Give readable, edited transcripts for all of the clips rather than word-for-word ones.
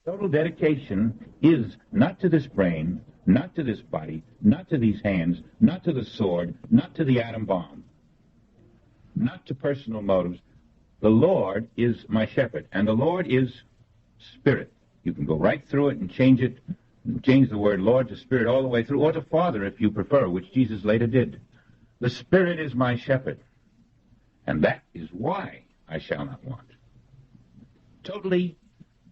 Total dedication is not to this brain, not to this body, not to these hands, not to the sword, not to the atom bomb, not to personal motives. The Lord is my shepherd, and the Lord is Spirit. You can go right through it and change the word Lord to Spirit all the way through, or to Father if you prefer, which Jesus later did. The Spirit is my shepherd, and that is why I shall not want. Totally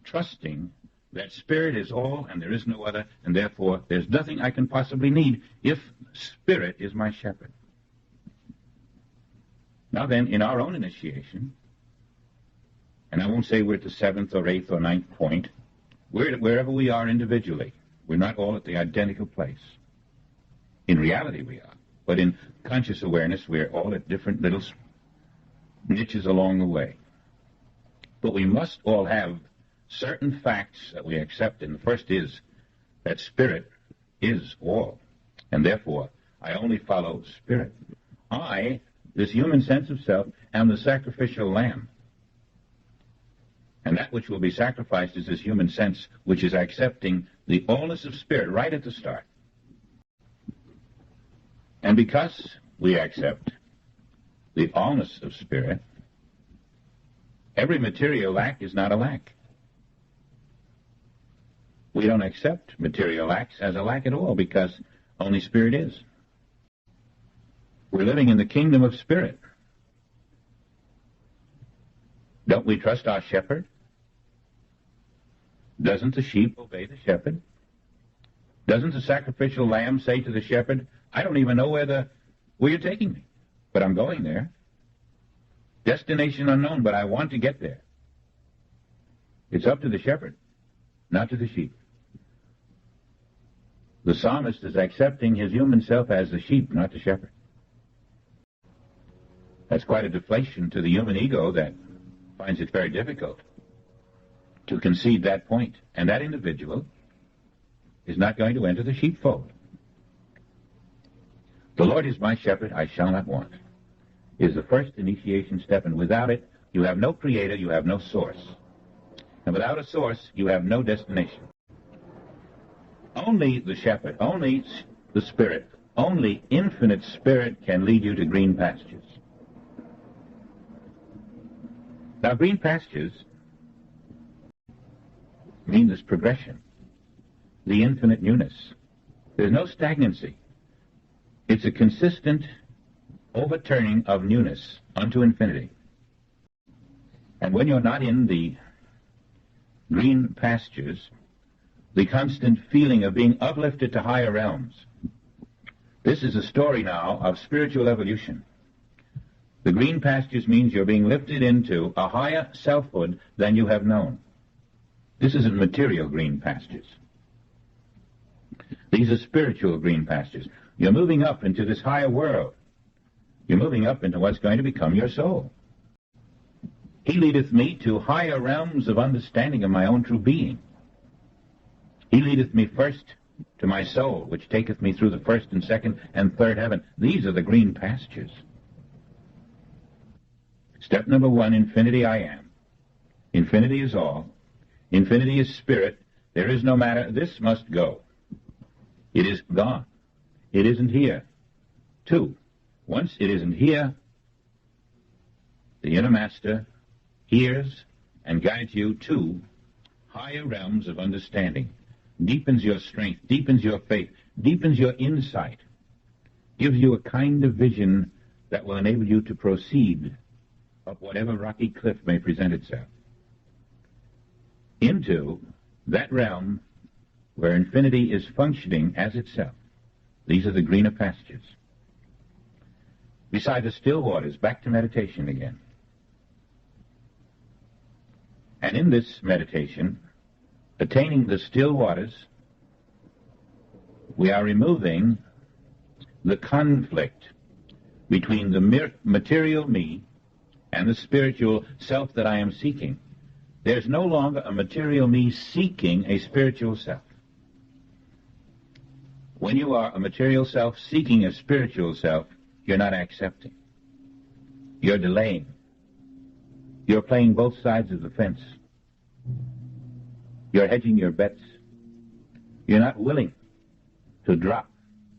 trusting that Spirit is all and there is no other, and therefore there's nothing I can possibly need if Spirit is my shepherd. Now then, in our own initiation, and I won't say we're at the 7th or 8th or 9th point, we're wherever we are individually. We're not all at the identical place. In reality we are, but in conscious awareness we're all at different little niches along the way. But we must all have certain facts that we accept, and the first is that Spirit is all, and therefore I only follow Spirit. I, this human sense of self, am the sacrificial lamb, and that which will be sacrificed is this human sense, which is accepting the allness of Spirit right at the start. And because we accept the allness of Spirit, every material lack is not a lack. We don't accept material lacks as a lack at all, because only Spirit is. We're living in the kingdom of Spirit. Don't we trust our shepherd? Doesn't the sheep obey the shepherd? Doesn't the sacrificial lamb say to the shepherd, I don't even know where you're taking me, but I'm going there. Destination unknown, but I want to get there. It's up to the shepherd, not to the sheep. The psalmist is accepting his human self as the sheep, not the shepherd. That's quite a deflation to the human ego that finds it very difficult to concede that point. And that individual is not going to enter the sheepfold. The Lord is my shepherd, I shall not want, is the first initiation step, and without it, you have no creator, you have no source. And without a source, you have no destination. Only the shepherd, only the Spirit, only infinite Spirit can lead you to green pastures. Now, green pastures mean this progression, the infinite newness. There's no stagnancy. It's a consistent overturning of newness unto infinity. And when you're not in the green pastures, the constant feeling of being uplifted to higher realms. This is a story now of spiritual evolution. The green pastures means you're being lifted into a higher selfhood than you have known. This isn't material green pastures. These are spiritual green pastures. You're moving up into this higher world. You're moving up into what's going to become your soul. He leadeth me to higher realms of understanding of my own true being. He leadeth me first to my soul, which taketh me through the first and second and third heaven. These are the green pastures. Step number 1, infinity I am. Infinity is all. Infinity is Spirit. There is no matter. This must go. It is gone. It isn't here. 2, once it isn't here, the inner master hears and guides you to higher realms of understanding, deepens your strength, deepens your faith, deepens your insight, gives you a kind of vision that will enable you to proceed up whatever rocky cliff may present itself into that realm where infinity is functioning as itself. These are the greener pastures. Beside the still waters, back to meditation again. And in this meditation, attaining the still waters, we are removing the conflict between the material me and the spiritual self that I am seeking. There's no longer a material me seeking a spiritual self. When you are a material self seeking a spiritual self, you're not accepting. You're delaying. You're playing both sides of the fence. You're hedging your bets. You're not willing to drop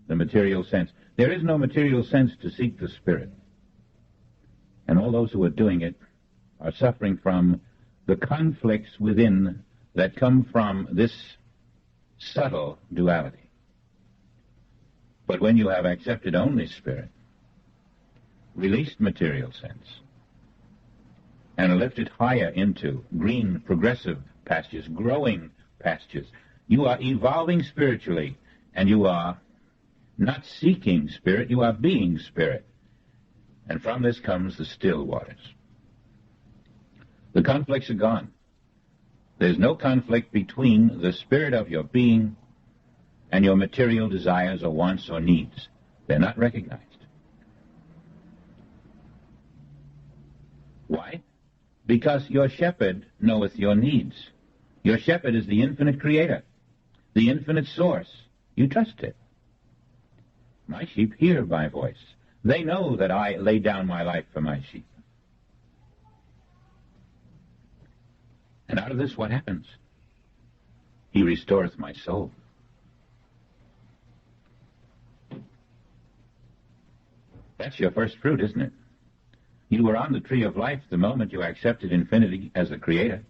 the material sense. There is no material sense to seek the spirit. And all those who are doing it are suffering from the conflicts within that come from this subtle duality. But when you have accepted only spirit, released material sense, and are lifted higher into green, progressive pastures, growing pastures, you are evolving spiritually, and you are not seeking spirit, you are being spirit. And from this comes the still waters. The conflicts are gone. There's no conflict between the spirit of your being and your material desires or wants or needs. They're not recognized. Why? Because your shepherd knoweth your needs. Your shepherd is the infinite creator, the infinite source. You trust it. My sheep hear my voice. They know that I lay down my life for my sheep. And out of this, what happens? He restoreth my soul. That's your first fruit, isn't it? You were on the tree of life the moment you accepted infinity as the creator.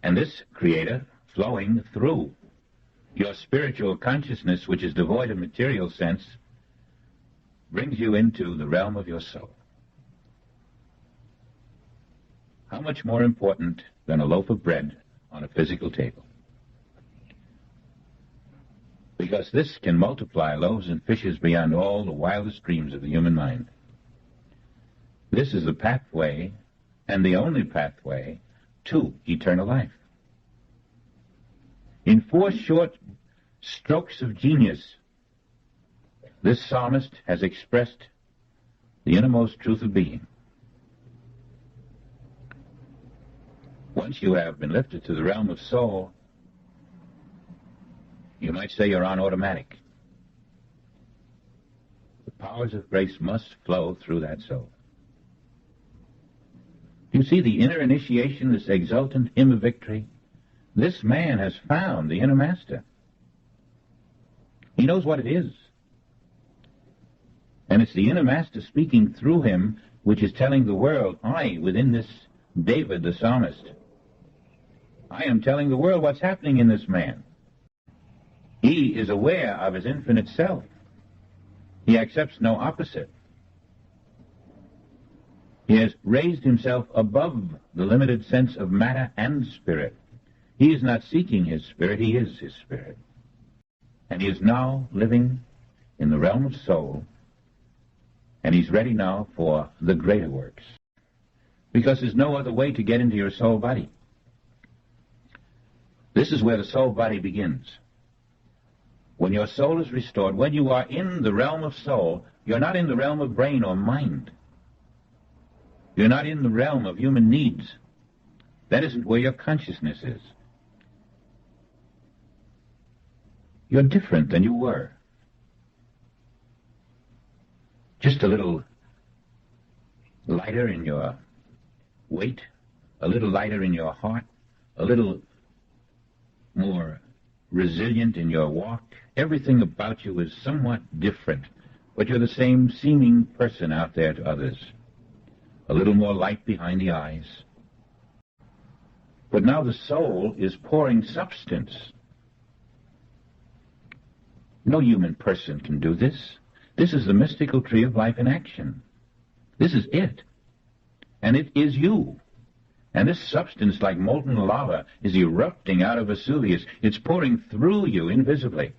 And this creator, flowing through your spiritual consciousness, which is devoid of material sense, brings you into the realm of your soul. How much more important than a loaf of bread on a physical table? Because this can multiply loaves and fishes beyond all the wildest dreams of the human mind. This is the pathway, and the only pathway, to eternal life. In 4 short strokes of genius, this psalmist has expressed the innermost truth of being. Once you have been lifted to the realm of soul, you might say you're on automatic. The powers of grace must flow through that soul. You see the inner initiation, this exultant hymn of victory? This man has found the inner master. He knows what it is. And it's the inner master speaking through him which is telling the world, within this David the psalmist, I am telling the world what's happening in this man. He is aware of his infinite self. He accepts no opposite. He has raised himself above the limited sense of matter and spirit. He is not seeking his spirit, he is his spirit. And he is now living in the realm of soul, and he's ready now for the greater works. Because there's no other way to get into your soul body. This is where the soul body begins. When your soul is restored, when you are in the realm of soul, you're not in the realm of brain or mind. You're not in the realm of human needs. That isn't where your consciousness is. You're different than you were. Just a little lighter in your weight, a little lighter in your heart, a little more resilient in your walk. Everything about you is somewhat different, but you're the same seeming person out there to others. A little more light behind the eyes. But now the soul is pouring substance. No human person can do this. This is the mystical tree of life in action. This is it. And it is you. And this substance, like molten lava, is erupting out of Vesuvius. It's pouring through you invisibly.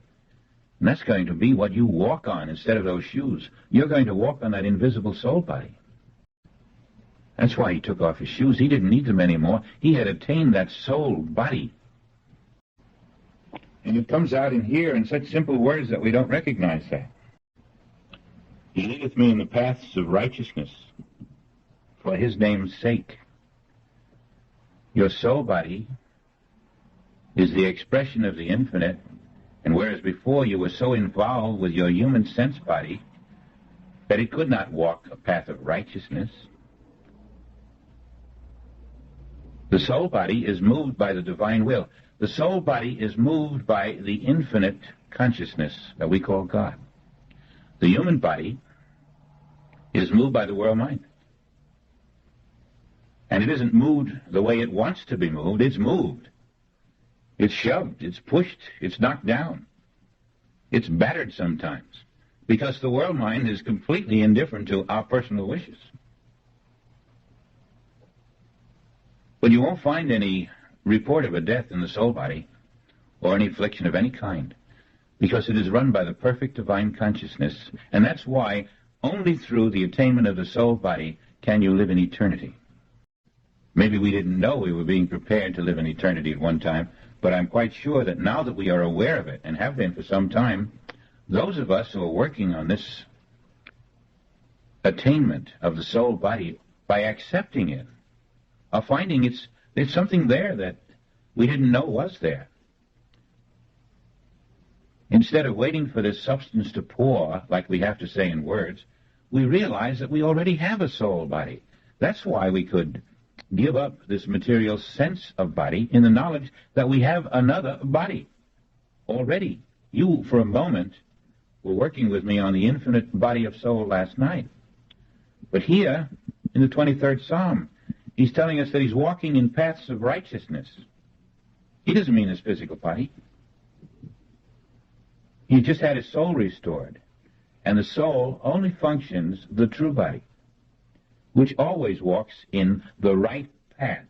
And that's going to be what you walk on instead of those shoes. You're going to walk on that invisible soul body. That's why he took off his shoes. He didn't need them anymore. He had attained that soul body. And it comes out in here in such simple words that we don't recognize that. He leadeth me in the paths of righteousness for his name's sake. Your soul body is the expression of the infinite, and whereas before you were so involved with your human sense body that it could not walk a path of righteousness, The soul body is moved by the divine will. The soul body is moved by the infinite consciousness that we call God. The human body is moved by the world mind. And it isn't moved the way it wants to be moved. It's moved. It's shoved. It's pushed. It's knocked down. It's battered sometimes. Because the world mind is completely indifferent to our personal wishes. But you won't find any report of a death in the soul body or any affliction of any kind, because it is run by the perfect divine consciousness, and that's why only through the attainment of the soul body can you live in eternity. Maybe we didn't know we were being prepared to live in eternity at one time, but I'm quite sure that now that we are aware of it, and have been for some time, those of us who are working on this attainment of the soul body, by accepting it, are finding there's something there that we didn't know was there. Instead of waiting for this substance to pour, like we have to say in words, we realize that we already have a soul body. That's why we could give up this material sense of body in the knowledge that we have another body already. You, for a moment, were working with me on the infinite body of soul last night. But here, in the 23rd Psalm, he's telling us that he's walking in paths of righteousness. He doesn't mean his physical body. He just had his soul restored. And the soul only functions the true body, which always walks in the right path.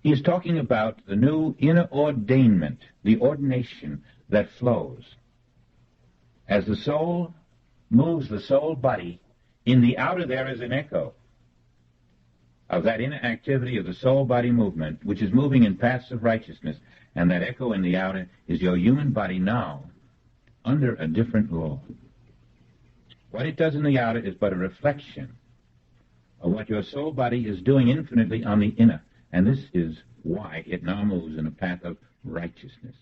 He is talking about the new inner ordainment, the ordination that flows. As the soul moves the soul body, in the outer there is an echo of that inner activity of the soul body movement, which is moving in paths of righteousness, and that echo in the outer is your human body now, under a different law. What it does in the outer is but a reflection of what your soul body is doing infinitely on the inner, and this is why it now moves in a path of righteousness.